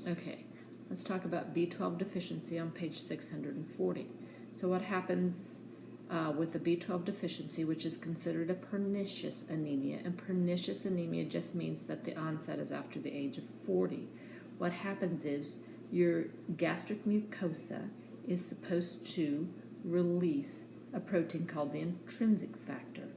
Okay, let's talk about B12 deficiency on page 640. So what happens with the B12 deficiency, which is considered a pernicious anemia, and pernicious anemia just means that the onset is after the age of 40. What happens is your gastric mucosa is supposed to release a protein called the intrinsic factor.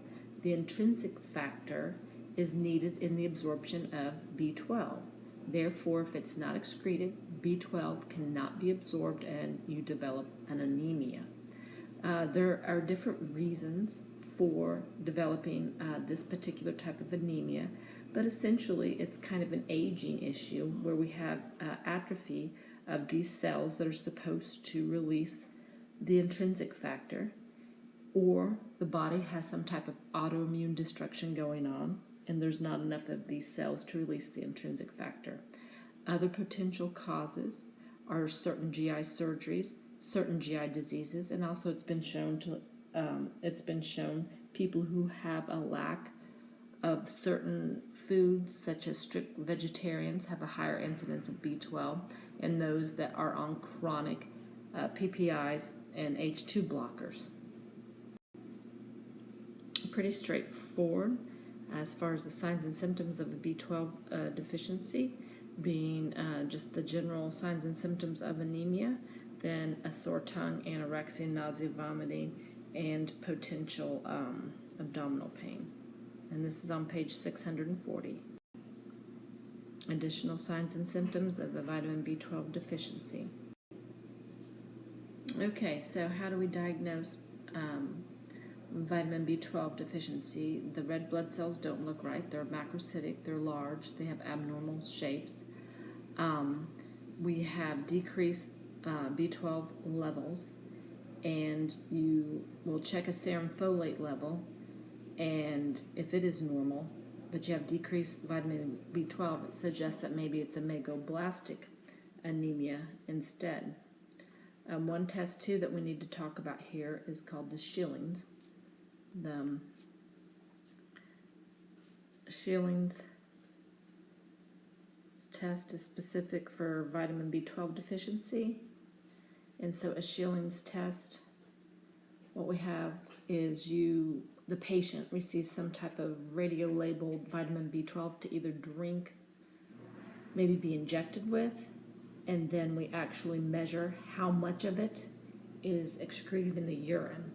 The intrinsic factor is needed in the absorption of B12. Therefore, if it's not excreted, B12 cannot be absorbed and you develop an anemia. There are different reasons for developing this particular type of anemia, but essentially it's kind of an aging issue where we have atrophy of these cells that are supposed to release the intrinsic factor, or the body has some type of autoimmune destruction going on and there's not enough of these cells to release the intrinsic factor. Other potential causes are certain GI surgeries, certain GI diseases, and also it's been shown people who have a lack of certain foods, such as strict vegetarians, have a higher incidence of B12, and those that are on chronic PPIs and H2 blockers. Pretty straightforward as far as the signs and symptoms of the B12 deficiency, being just the general signs and symptoms of anemia, then a sore tongue, anorexia, nausea, vomiting, and potential abdominal pain. And this is on page 640. Additional signs and symptoms of a vitamin B12 deficiency. Okay, so how do we diagnose vitamin B12 deficiency? The red blood cells don't look right. They're macrocytic, they're large, they have abnormal shapes. We have decreased B12 levels, and you will check a serum folate level, and if it is normal, but you have decreased vitamin B12, it suggests that maybe it's a megaloblastic anemia instead. One test too that we need to talk about here is called the Schilling's. The Schilling's test is specific for vitamin B12 deficiency, and so a Schilling's test, what we have is the patient receives some type of radio-labeled vitamin B12 to either drink, maybe be injected with, and then we actually measure how much of it is excreted in the urine.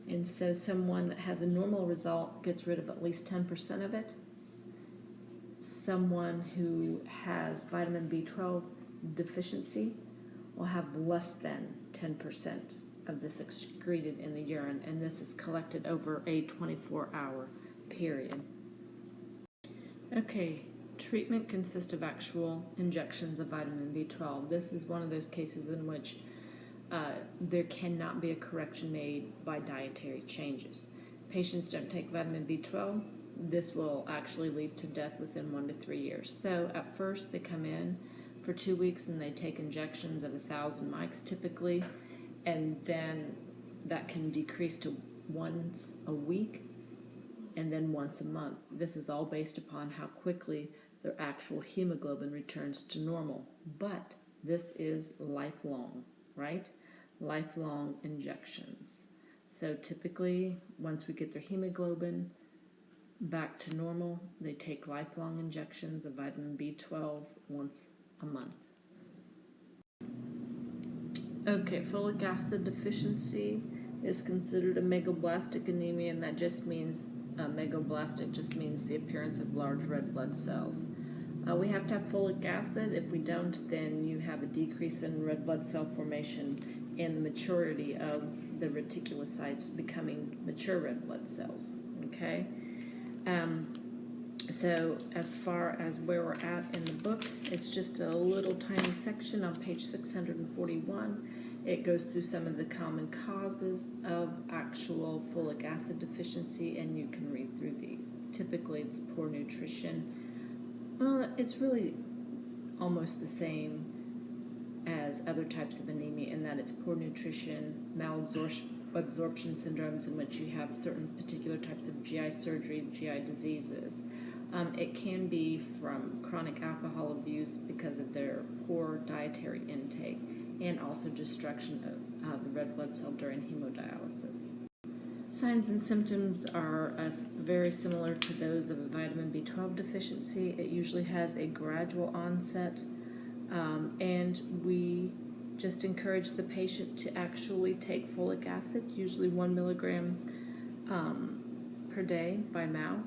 And so someone that has a normal result gets rid of at least 10% of it. Someone who has vitamin B12 deficiency will have less than 10% of this excreted in the urine, and this is collected over a 24-hour period. Okay, treatment consists of actual injections of vitamin B12. This is one of those cases in which there cannot be a correction made by dietary changes. Patients don't take vitamin B12, this will actually lead to death within 1 to 3 years. So at first they come in for 2 weeks and they take injections of 1,000 mics typically, and then that can decrease to once a week and then once a month. This is all based upon how quickly their actual hemoglobin returns to normal. But this is lifelong, right? Lifelong injections. So typically, once we get their hemoglobin back to normal, they take lifelong injections of vitamin B12 once a month. Okay, folic acid deficiency is considered a megaloblastic anemia, and that just means megaloblastic just means the appearance of large red blood cells. We have to have folic acid. If we don't, then you have a decrease in red blood cell formation and the maturity of the reticulocytes becoming mature red blood cells. Okay? So as far as where we're at in the book, it's just a little tiny section on page 641. It goes through some of the common causes of actual folic acid deficiency, and you can read through these. Typically, it's poor nutrition. Well, it's really almost the same as other types of anemia in that it's poor nutrition, malabsorption syndromes in which you have certain particular types of GI surgery, GI diseases. It can be from chronic chronic alcohol abuse because of their poor dietary intake, and also destruction of the red blood cell during hemodialysis. Signs and symptoms are very similar to those of a vitamin B12 deficiency. It usually has a gradual onset, and we just encourage the patient to actually take folic acid, usually 1 milligram per day by mouth,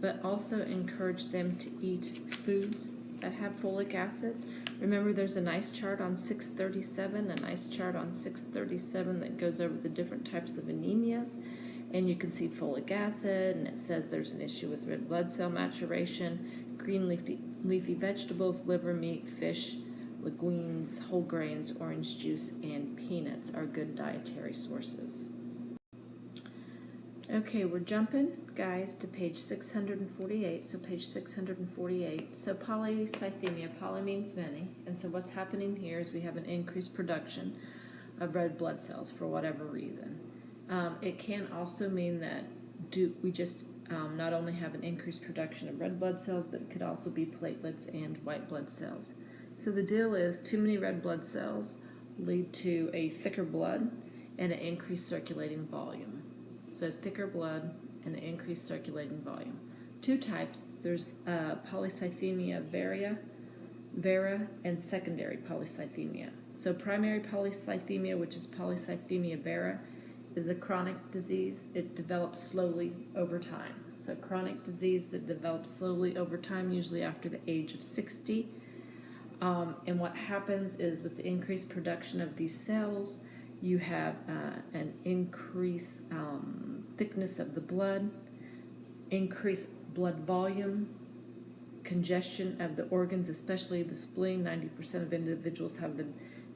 but also encourage them to eat foods that have folic acid. Remember, there's a nice chart on 637, a nice chart on 637 that goes over the different types of anemias, and you can see folic acid, and it says there's an issue with red blood cell maturation, green leafy vegetables, liver meat, fish, legumes, whole grains, orange juice, and peanuts are good dietary sources. Okay, we're jumping, guys, to page 648. So page 648. So polycythemia, poly means many. And so what's happening here is we have an increased production of red blood cells for whatever reason. It can also mean that we just not only have an increased production of red blood cells, but it could also be platelets and white blood cells. So the deal is too many red blood cells lead to a thicker blood and an increased circulating volume. So thicker blood and an increased circulating volume. Two types. There's polycythemia vera, and secondary polycythemia. So primary polycythemia, which is polycythemia vera, is a chronic disease. It develops slowly over time. So chronic disease that develops slowly over time, usually after the age of 60. And what happens is with the increased production of these cells, you have an increased thickness of the blood, increased blood volume, congestion of the organs, especially the spleen. 90% of individuals have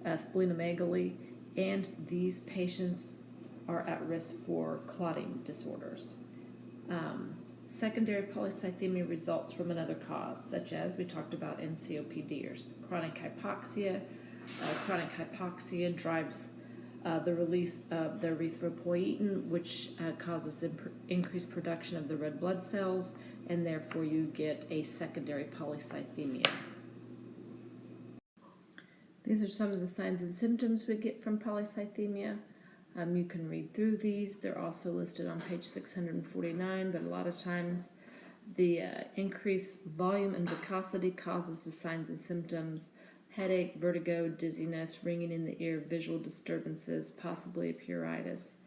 splenomegaly, and these patients are at risk for clotting disorders. Secondary polycythemia results from another cause, such as we talked about in COPD or chronic hypoxia. Chronic hypoxia drives the release of the erythropoietin, which causes increased production of the red blood cells, and therefore you get a secondary polycythemia. These are some of the signs and symptoms we get from polycythemia. You can read through these. They're also listed on page 649, but a lot of times the increased volume and viscosity causes the signs and symptoms: headache, vertigo, dizziness, ringing in the ear, visual disturbances, possibly a pruritus.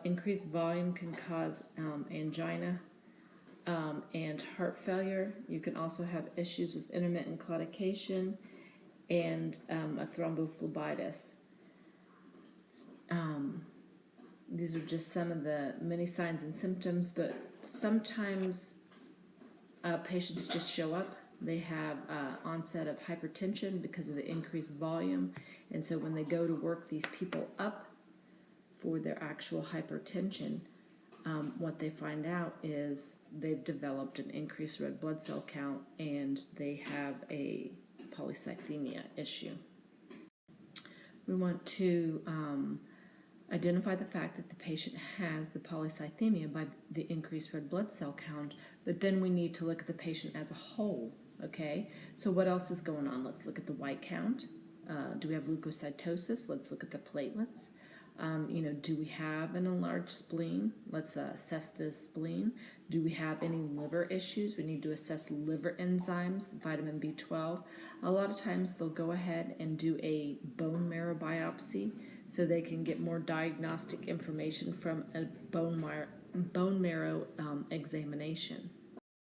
Increased volume can cause angina and heart failure. You can also have issues with intermittent claudication and a thrombophlebitis. These are just some of the many signs and symptoms, but sometimes patients just show up. They have onset of hypertension because of the increased volume, and so when they go to work these people up for their actual hypertension, what they find out is they've developed an increased red blood cell count and they have a polycythemia issue. We want to identify the fact that the patient has the polycythemia by the increased red blood cell count, but then we need to look at the patient as a whole, okay? So what else is going on? Let's look at the white count. Do we have leukocytosis? Let's look at the platelets. Do we have an enlarged spleen? Let's assess the spleen. Do we have any liver issues? We need to assess liver enzymes, vitamin B12. A lot of times they'll go ahead and do a bone marrow biopsy so they can get more diagnostic information from a bone marrow examination.